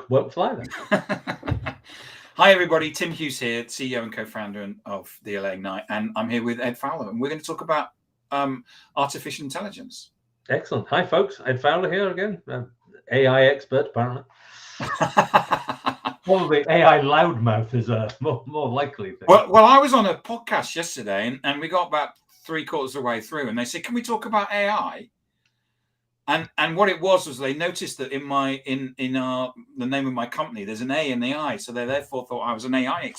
Won't fly then. Hi, everybody. Tim Hughes here, CEO and co-founder of the LA Ignite, and I'm here with Ed Fowler, and we're going to talk about artificial intelligence. Excellent. Hi, folks. Ed Fowler here again. AI expert, apparently. Probably AI loudmouth is a more likely thing. Well, I was on a podcast yesterday, and we got about 3/4 of the way through, and they said, "Can we talk about AI?" And what it was they noticed that in the name of my company there's an A in the I, so they therefore thought I was an AI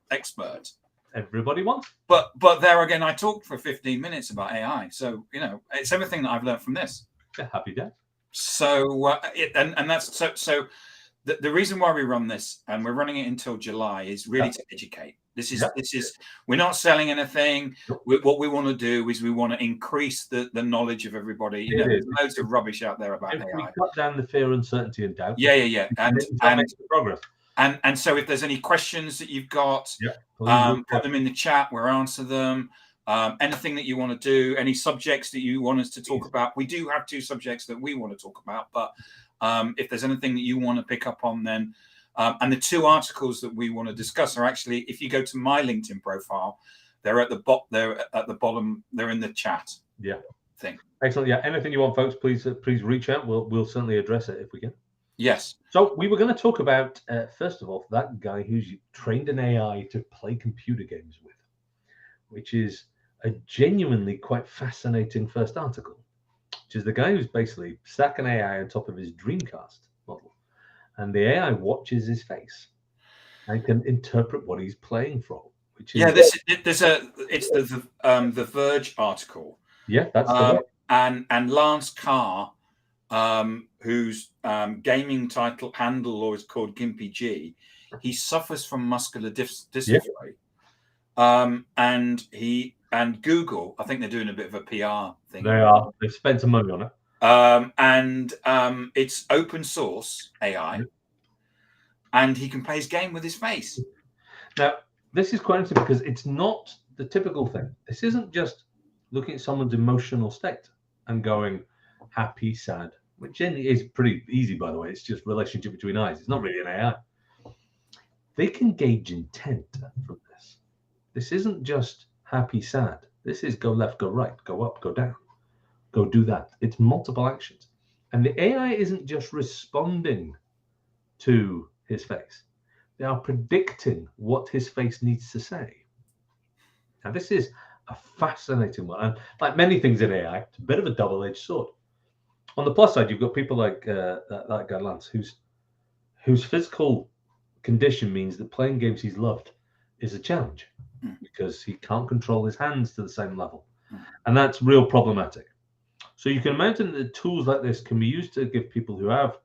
expert. Everybody wants. But there again, I talked for 15 minutes about AI, so it's everything that I've learned from this. Yeah, happy day. So that's so. The reason why we run this, and we're running it until July, is really to educate. This is we're not selling anything. What we want to do is we want to increase the knowledge of everybody. There's loads of rubbish out there about AI. We cut down the fear, uncertainty, and doubt. Yeah. And makes the progress. And so if there's any questions that you've got, put them in the chat. We'll answer them. Anything that you want to do, any subjects that you want us to talk about. We do have 2 subjects that we want to talk about, but if there's anything that you want to pick up on, then and the 2 articles that we want to discuss are actually, if you go to my LinkedIn profile, they're at the bottom. They're in the chat. Yeah. Thing. Excellent. Yeah. Anything you want, folks, please reach out. We'll certainly address it if we can. Yes. So we were going to talk about first of all that guy who's trained an AI to play computer games with, which is a genuinely quite fascinating first article. Which is the guy who's basically stuck an AI on top of his Dreamcast model, and the AI watches his face and can interpret what he's playing from. Which is it's the Verge article. Yeah, that's the one. And Lance Carr, whose gaming handle is called Gimpy G, he suffers from muscular dystrophy, and Google, I think they're doing a bit of a PR thing. They are. They've spent some money on it. And it's open source AI, and he can play his game with his face. Now, this is quite interesting because it's not the typical thing. This isn't just looking at someone's emotional state and going happy, sad, which is pretty easy, by the way. It's just relationship between eyes. It's not really an AI. They can gauge intent from this. This isn't just happy, sad. This is go left, go right, go up, go down, go do that. It's multiple actions. And the AI isn't just responding to his face. They are predicting what his face needs to say. Now, this is a fascinating one. And like many things in AI, it's a bit of a double-edged sword. On the plus side, you've got people like that guy Lance, whose physical condition means that playing games he's loved is a challenge because he can't control his hands to the same level. And that's real problematic. So you can imagine that tools like this can be used to give people who have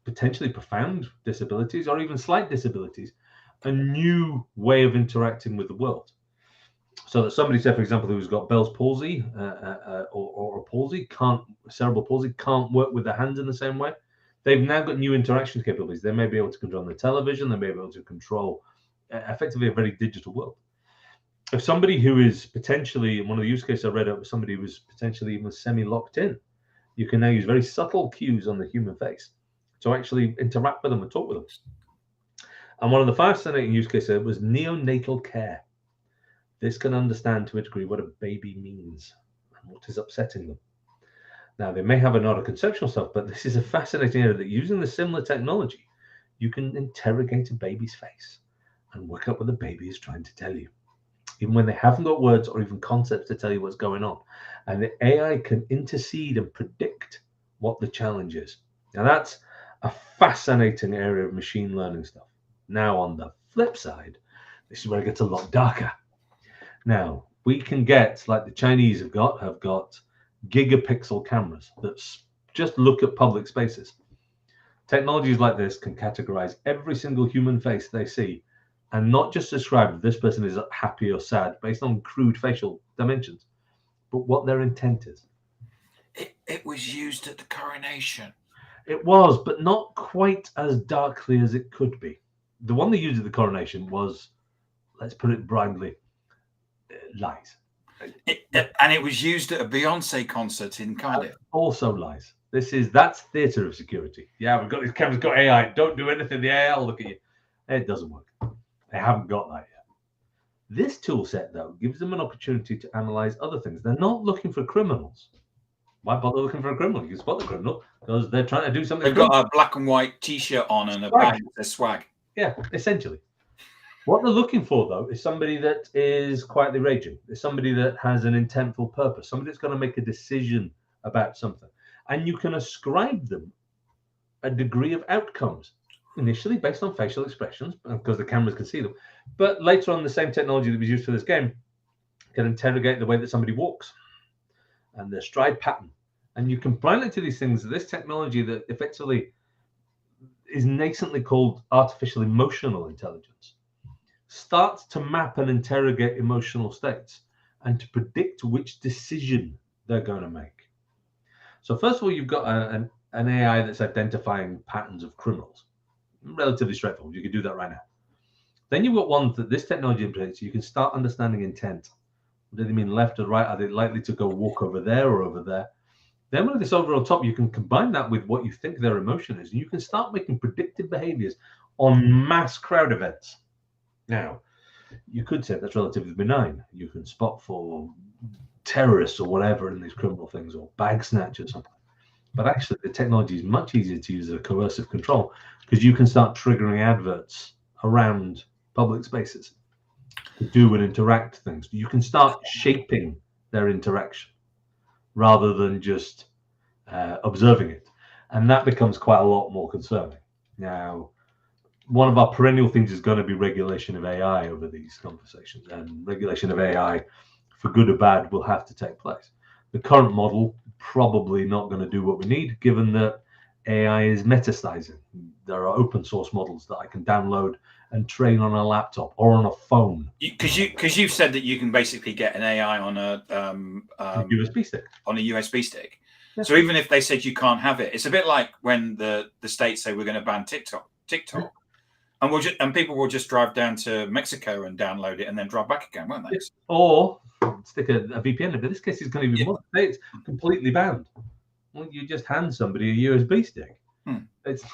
potentially profound disabilities or even slight disabilities a new way of interacting with the world. So that somebody, say, for example, who's got Bell's palsy or a palsy, cerebral palsy, can't work with their hands in the same way. They've now got new interaction capabilities. They may be able to control the television. They may be able to control effectively a very digital world. If somebody who is potentially, one of the use cases I read out was somebody who was potentially even semi-locked in, you can now use very subtle cues on the human face to actually interact with them and talk with them. And one of the fascinating use cases was neonatal care. This can understand to a degree what a baby means and what is upsetting them. Now, they may have a lot of conceptual stuff, but this is a fascinating area that using the similar technology, you can interrogate a baby's face and work out what the baby is trying to tell you, even when they haven't got words or even concepts to tell you what's going on. And the AI can intercede and predict what the challenge is. Now, that's a fascinating area of machine learning stuff. Now, on the flip side, this is where it gets a lot darker. Now, we can get, like the Chinese have got gigapixel cameras that just look at public spaces. Technologies like this can categorize every single human face they see and not just describe if this person is happy or sad based on crude facial dimensions, but what their intent is. It was used at the coronation. It was, but not quite as darkly as it could be. The one they used at the coronation was, let's put it blindly, lies. And it was used at a Beyonce concert in Cardiff. Also lies. That's theater of security. Yeah, we've got these cameras, got AI. Don't do anything. The AI will look at you. It doesn't work. They haven't got that yet. This tool set, though, gives them an opportunity to analyze other things. They're not looking for criminals. Why bother looking for a criminal? You can spot the criminal because they're trying to do something. They've got a black and white T-shirt on and a bag that says swag. Yeah, essentially. What they're looking for, though, is somebody that is quietly raging. Is somebody that has an intentful purpose. Somebody that's going to make a decision about something. And you can ascribe them a degree of outcomes, initially based on facial expressions, because the cameras can see them. But later on, the same technology that was used for this game can interrogate the way that somebody walks and their stride pattern. And you can pilot to these things, this technology that effectively is nascently called artificial emotional intelligence, starts to map and interrogate emotional states and to predict which decision they're going to make. So first of all, you've got an AI that's identifying patterns of criminals. Relatively straightforward. You can do that right now. Then you've got one that this technology implements. You can start understanding intent. Do they mean left or right? Are they likely to go walk over there or over there? Then with this over on top, you can combine that with what you think their emotion is. And you can start making predictive behaviors on mass crowd events. Now, you could say that's relatively benign. You can spot for terrorists or whatever in these criminal things, or bag snatch or something. But actually, the technology is much easier to use as a coercive control because you can start triggering adverts around public spaces to do and interact things. You can start shaping their interaction rather than just observing it. And that becomes quite a lot more concerning. Now, one of our perennial things is going to be regulation of AI over these conversations, and regulation of AI, for good or bad, will have to take place. The current model probably not going to do what we need, given that AI is metasizing. There are open source models that I can download and train on a laptop or on a phone. Because you've said that you can basically get an AI on a USB stick. On a USB stick. Yeah. So even if they said you can't have it, it's a bit like when the states say we're going to ban TikTok. Yeah. And people will just drive down to Mexico and download it and then drive back again, won't they? Or stick a VPN in. But this case is going to be more. It's completely banned. Well, you just hand somebody a USB stick. It's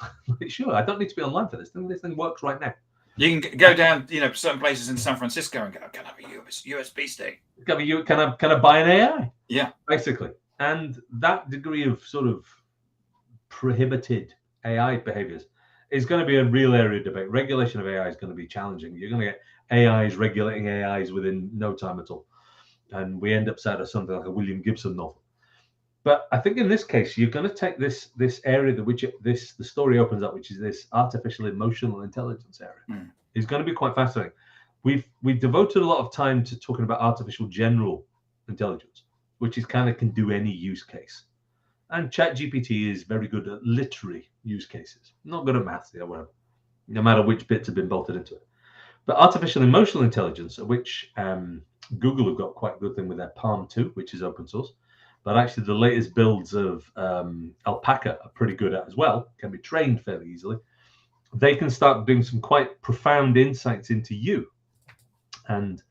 sure. I don't need to be online for this thing. This thing works right now. You can go down, certain places in San Francisco and go, can I have a USB stick? Can I buy an AI? Yeah, basically. And that degree of sort of prohibited AI behaviors is going to be a real area of debate. Regulation of AI is going to be challenging. You're going to get AIs regulating AIs within no time at all. And we end up out of something like a William Gibson novel. But I think in this case, you're going to take this area the story opens up, which is this artificial emotional intelligence area. Is going to be quite fascinating. We've devoted a lot of time to talking about artificial general intelligence, which is kind of can do any use case. And ChatGPT is very good at literary use cases, not good at maths or whatever, no matter which bits have been bolted into it. But artificial emotional intelligence, which Google have got quite a good thing with their Palm 2, which is open source. But actually, the latest builds of Alpaca are pretty good at as well, can be trained fairly easily. They can start doing some quite profound insights into you. And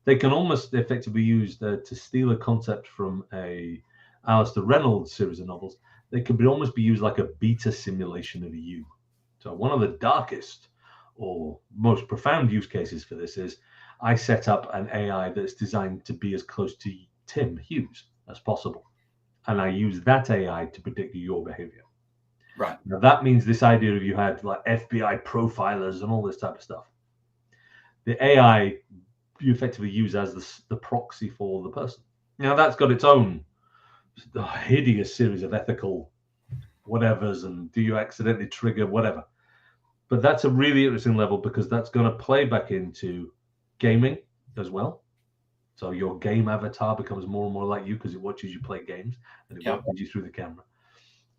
they can almost effectively use to steal a concept from a Alistair Reynolds series of novels. They could almost be used like a beta simulation of you. So one of the darkest or most profound use cases for this is I set up an AI that's designed to be as close to Tim Hughes as possible. And I use that AI to predict your behavior. Right. Now that means this idea of you had like FBI profilers and all this type of stuff. The AI you effectively use as the proxy for the person. Now that's got its own hideous series of ethical whatevers, and do you accidentally trigger whatever. But that's a really interesting level because that's going to play back into gaming as well. So your game avatar becomes more and more like you because it watches you play games and it watches you through the camera.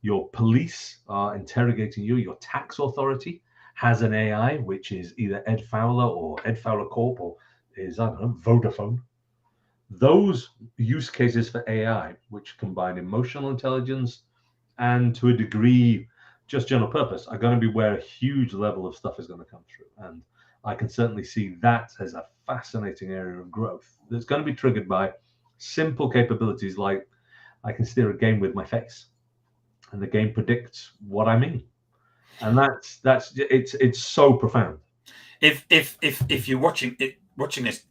Your police are interrogating you. Your tax authority has an AI, which is either Ed Fowler or Ed Fowler Corp or is, I don't know, Vodafone. Those use cases for AI, which combine emotional intelligence and to a degree just general purpose, are going to be where a huge level of stuff is going to come through. And I can certainly see that as a fascinating area of growth that's going to be triggered by simple capabilities like I can steer a game with my face. and the game predicts what I mean. And it's so profound. If you're watching this,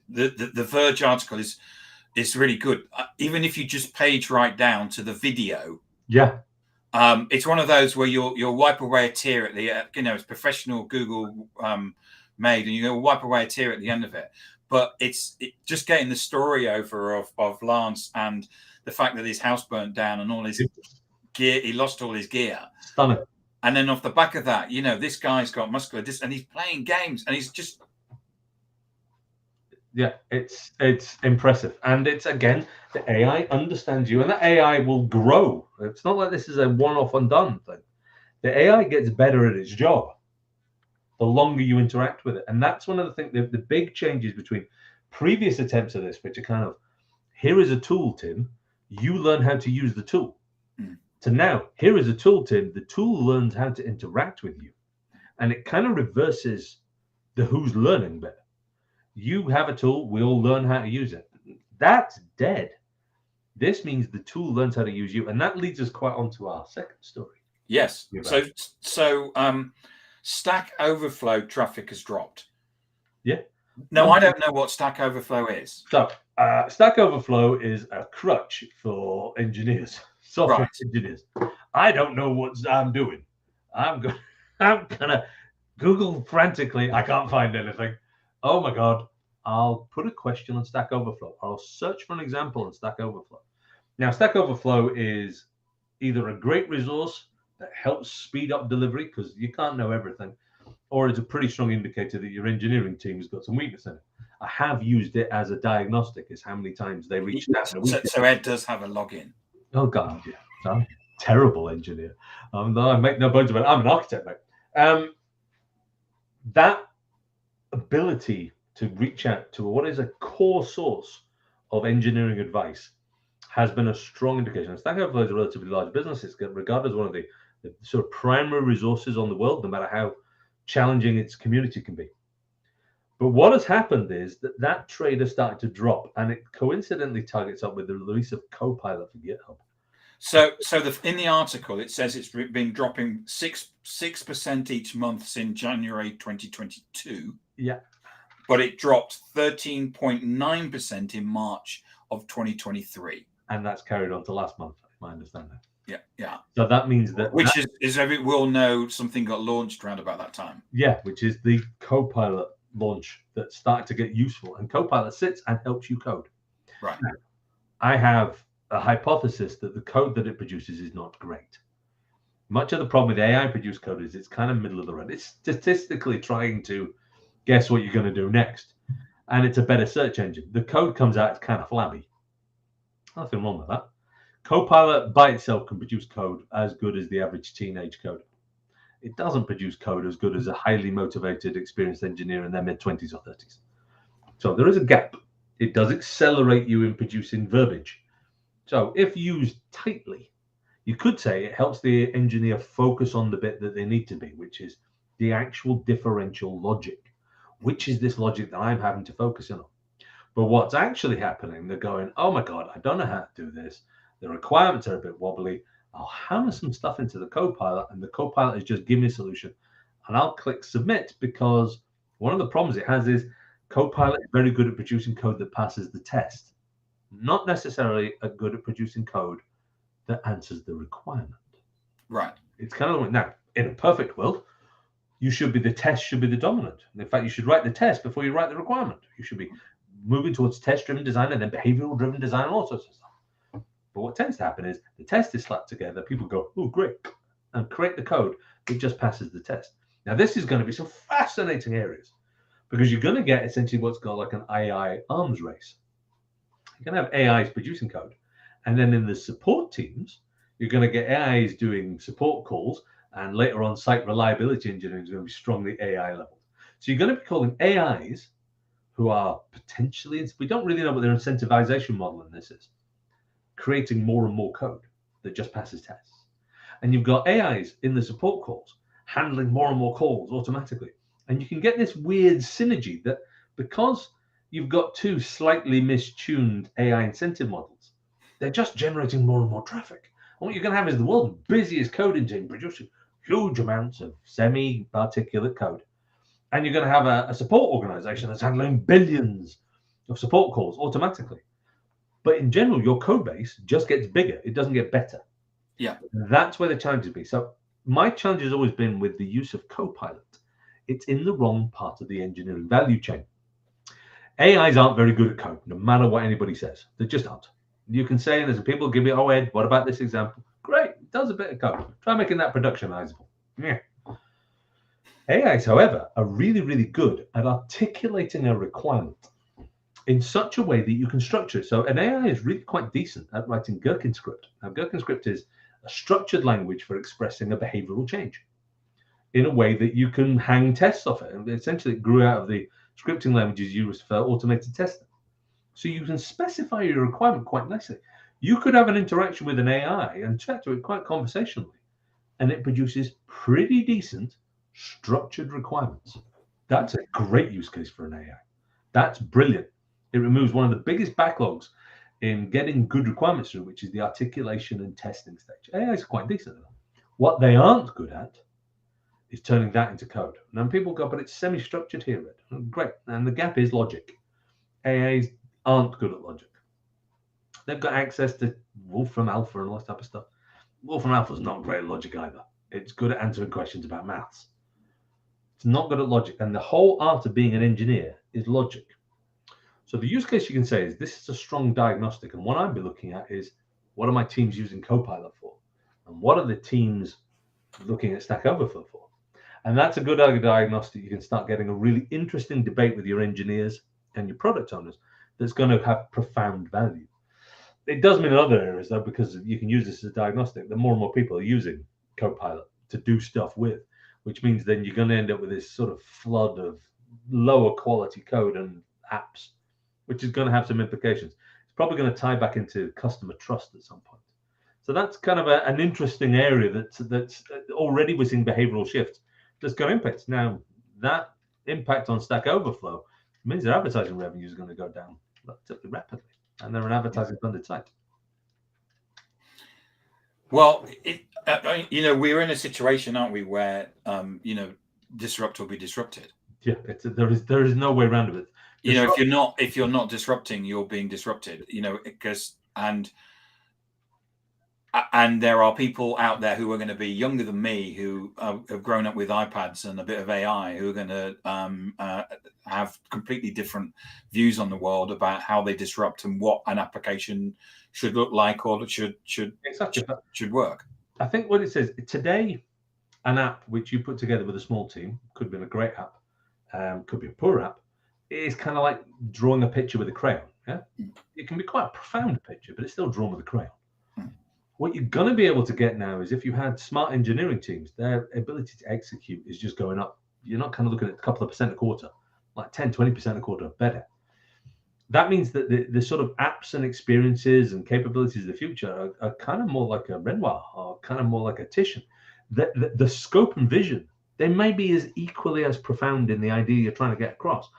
the Verge article is really good. Even if you just page right down to the video, yeah, it's one of those where you'll wipe away a tear at the it's professional Google made, and you'll wipe away a tear at the end of it. But it's just getting the story over of Lance and the fact that his house burnt down and all his gear, he lost all his gear. Stunning. And then off the back of that, this guy's got muscular and he's playing games, and he's just it's impressive. And it's, again, the AI understands you, and the AI will grow. It's not like this is a one-off and done thing. The AI gets better at its job the longer you interact with it. And that's one of the things, the big changes between previous attempts at this, which are kind of, here is a tool, Tim, you learn how to use the tool. To now, here is a tool, Tim, the tool learns how to interact with you. And it kind of reverses the who's learning bit. You have a tool, we all learn how to use it. That's dead. This means the tool learns how to use you. And that leads us quite onto our second story. Yes. So Stack Overflow traffic has dropped. Yeah. No, I don't know what Stack Overflow is. So Stack Overflow is a crutch for engineers, software engineers. I don't know what I'm doing. I'm gonna Google frantically. I can't find anything. Oh my God. I'll put a question on Stack Overflow. I'll search for an example on Stack Overflow. Now, Stack Overflow is either a great resource that helps speed up delivery because you can't know everything, or it's a pretty strong indicator that your engineering team has got some weakness in it. I have used it as a diagnostic, as how many times they reached out in a week. So Ed does have a login. Oh God, yeah. I'm a terrible engineer. I make no bones about it. I'm an architect, mate. That ability to reach out to what is a core source of engineering advice has been a strong indication. Stack Overflow is a relatively large business. It's regarded as one of the sort of primary resources on the world, no matter how challenging its community can be. But what has happened is that trade has started to drop, and it coincidentally targets up with the release of Copilot for GitHub. So in the article, it says it's been dropping 6% each month since January 2022. Yeah. But it dropped 13.9% in March of 2023. And that's carried on to last month, my understanding. Yeah. So that means that... Which is we'll know something got launched around about that time. Yeah, which is the Copilot launch that started to get useful. And Copilot sits and helps you code. Right. Now, I have a hypothesis that the code that it produces is not great. Much of the problem with AI-produced code is it's kind of middle of the road. It's statistically trying to guess what you're going to do next. And it's a better search engine. The code comes out, it's kind of flabby. Nothing wrong with that. Copilot by itself can produce code as good as the average teenage coder. It doesn't produce code as good as a highly motivated, experienced engineer in their mid-20s or 30s. So there is a gap. It does accelerate you in producing verbiage. So if used tightly, you could say it helps the engineer focus on the bit that they need to be, which is the actual differential logic. Which is this logic that I'm having to focus in on? But what's actually happening, they're going, oh my God, I don't know how to do this. The requirements are a bit wobbly. I'll hammer some stuff into the Copilot, and the Copilot is just give me a solution. And I'll click submit, because one of the problems it has is Copilot is very good at producing code that passes the test. Not necessarily good at producing code that answers the requirement. Right. It's kind of like, now, in a perfect world, the test should be the dominant. And in fact, you should write the test before you write the requirement. You should be moving towards test-driven design and then behavioral-driven design and all sorts of stuff. But what tends to happen is the test is slapped together. People go, oh, great, and create the code that just passes the test. Now, this is going to be some fascinating areas, because you're going to get essentially what's called like an AI arms race. You're going to have AIs producing code. And then in the support teams, you're going to get AIs doing support calls, and later on, site reliability engineering is going to be strongly AI leveled. So you're going to be calling AIs who are potentially, we don't really know what their incentivization model in this is, creating more and more code that just passes tests. And you've got AIs in the support calls handling more and more calls automatically. And you can get this weird synergy that because you've got two slightly mistuned AI incentive models, they're just generating more and more traffic. And what you're going to have is the world's busiest coding team producing huge amounts of semi-articulate code. And you're going to have a support organization that's handling billions of support calls automatically. But in general, your code base just gets bigger. It doesn't get better. Yeah. That's where the challenge has been. So my challenge has always been with the use of Copilot. It's in the wrong part of the engineering value chain. AIs aren't very good at code, no matter what anybody says. They just aren't. You can say, and there's people give me, oh, Ed, what about this example? Great, it does a bit of code. Try making that productionizable. Yeah. AIs, however, are really, really good at articulating a requirement in such a way that you can structure it. So an AI is really quite decent at writing Gherkin script. Now, Gherkin script is a structured language for expressing a behavioral change in a way that you can hang tests off it. And essentially, it grew out of the scripting languages used for automated testing. So you can specify your requirement quite nicely. You could have an interaction with an AI and chat to it quite conversationally, and it produces pretty decent structured requirements. That's a great use case for an AI. That's brilliant. It removes one of the biggest backlogs in getting good requirements through, which is the articulation and testing stage. AI is quite decent at that. What they aren't good at is turning that into code. Now people go, but it's semi-structured here, Ed. Great. And the gap is logic. AIs aren't good at logic. They've got access to Wolfram Alpha and all that type of stuff. Wolfram Alpha is not great at logic either. It's good at answering questions about maths. It's not good at logic. And the whole art of being an engineer is logic. So the use case you can say is this is a strong diagnostic. And what I'd be looking at is what are my teams using Copilot for? And what are the teams looking at Stack Overflow for? And that's a good diagnostic. You can start getting a really interesting debate with your engineers and your product owners that's going to have profound value. It does mean in other areas, though, because you can use this as a diagnostic, that more and more people are using Copilot to do stuff with, which means then you're going to end up with this sort of flood of lower quality code and apps, which is going to have some implications. It's probably going to tie back into customer trust at some point. So that's kind of an interesting area that's already we're seeing behavioral shifts that's got impacts. Now, that impact on Stack Overflow means their advertising revenue is going to go down relatively rapidly, and they're an advertising funded site. Well, we're in a situation, aren't we, where disrupt or be disrupted. Yeah, there is no way around it. If you're not disrupting, you're being disrupted. Because and there are people out there who are going to be younger than me who have grown up with iPads and a bit of AI who are going to have completely different views on the world about how they disrupt and what an application should look like or should work. I think what it says today, an app which you put together with a small team could be a great app, could be a poor app. It's kind of like drawing a picture with a crayon. Yeah, it can be quite a profound picture, but it's still drawn with a crayon. What you're going to be able to get now is if you had smart engineering teams, their ability to execute is just going up. You're not kind of looking at a couple of percent a quarter, like 10, 20% a quarter better. That means that the sort of apps and experiences and capabilities of the future are kind of more like a Renoir or kind of more like a Titian. The scope and vision, they may be as equally as profound in the idea you're trying to get across,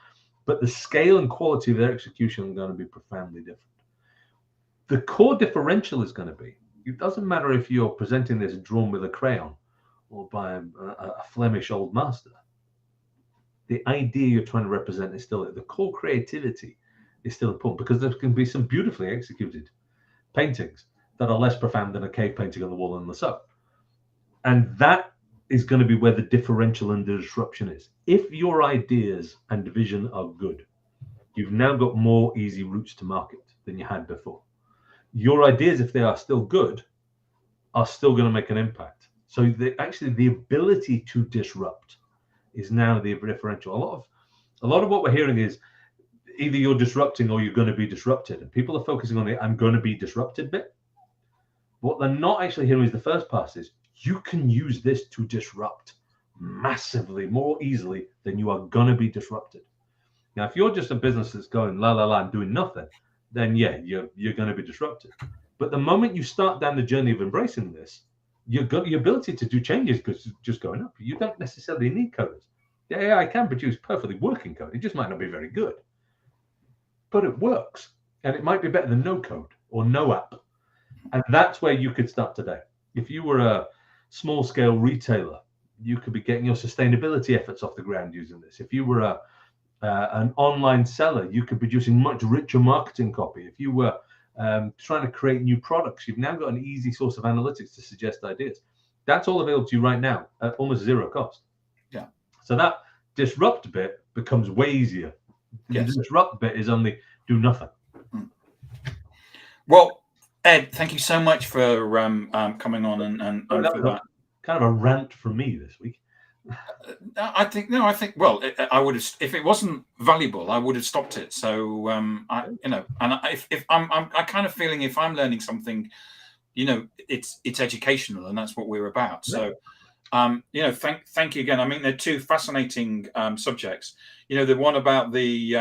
but the scale and quality of their execution are going to be profoundly different. The core differential is going to be, it doesn't matter if you're presenting this drawn with a crayon or by a Flemish old master. The idea you're trying to represent is still the core creativity is still important, because there can be some beautifully executed paintings that are less profound than a cave painting on the wall in the soap. And that is going to be where the differential and the disruption is. If your ideas and vision are good, you've now got more easy routes to market than you had before. Your ideas, if they are still good, are still going to make an impact. So the ability to disrupt is now the differential. A lot of what we're hearing is either you're disrupting or you're going to be disrupted. And people are focusing on the I'm going to be disrupted bit. What they're not actually hearing is the first part is you can use this to disrupt massively more easily than you are going to be disrupted. Now, if you're just a business that's going la la la and doing nothing, then yeah, you're going to be disrupted. But the moment you start down the journey of embracing this, your ability to do changes is just going up. You don't necessarily need coders. The AI can produce perfectly working code. It just might not be very good, but it works, and it might be better than no code or no app. And that's where you could start today. If you were a small scale retailer, you could be getting your sustainability efforts off the ground using this. If you were an online seller, you could be producing much richer marketing copy. If you were trying to create new products, you've now got an easy source of analytics to suggest ideas. That's all available to you right now at almost zero cost. Yeah. So that disrupt bit becomes way easier. Yes. The disrupt bit is only do nothing. Well, Ed, thank you so much for coming on and for that. Kind of a rant from me this week. I think well, I would have, if it wasn't valuable, I would have stopped it. So if I'm kind of feeling if I'm learning something, it's educational, and that's what we're about. So thank you again. I mean, they're two fascinating subjects. The one about the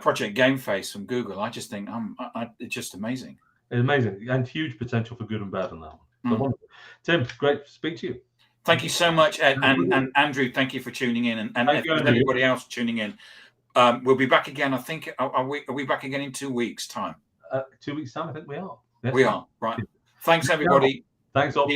Project Game Face from Google, I just think it's just amazing. It's amazing, and huge potential for good and bad on that one. So Tim, great to speak to you. Thank you so much, Ed, and Andrew. Thank you for tuning in, and if there's anybody else tuning in, we'll be back again. I think are we back again in 2 weeks' time? 2 weeks' time, I think we are. Yes, we are, right. Thanks, everybody. Thanks all.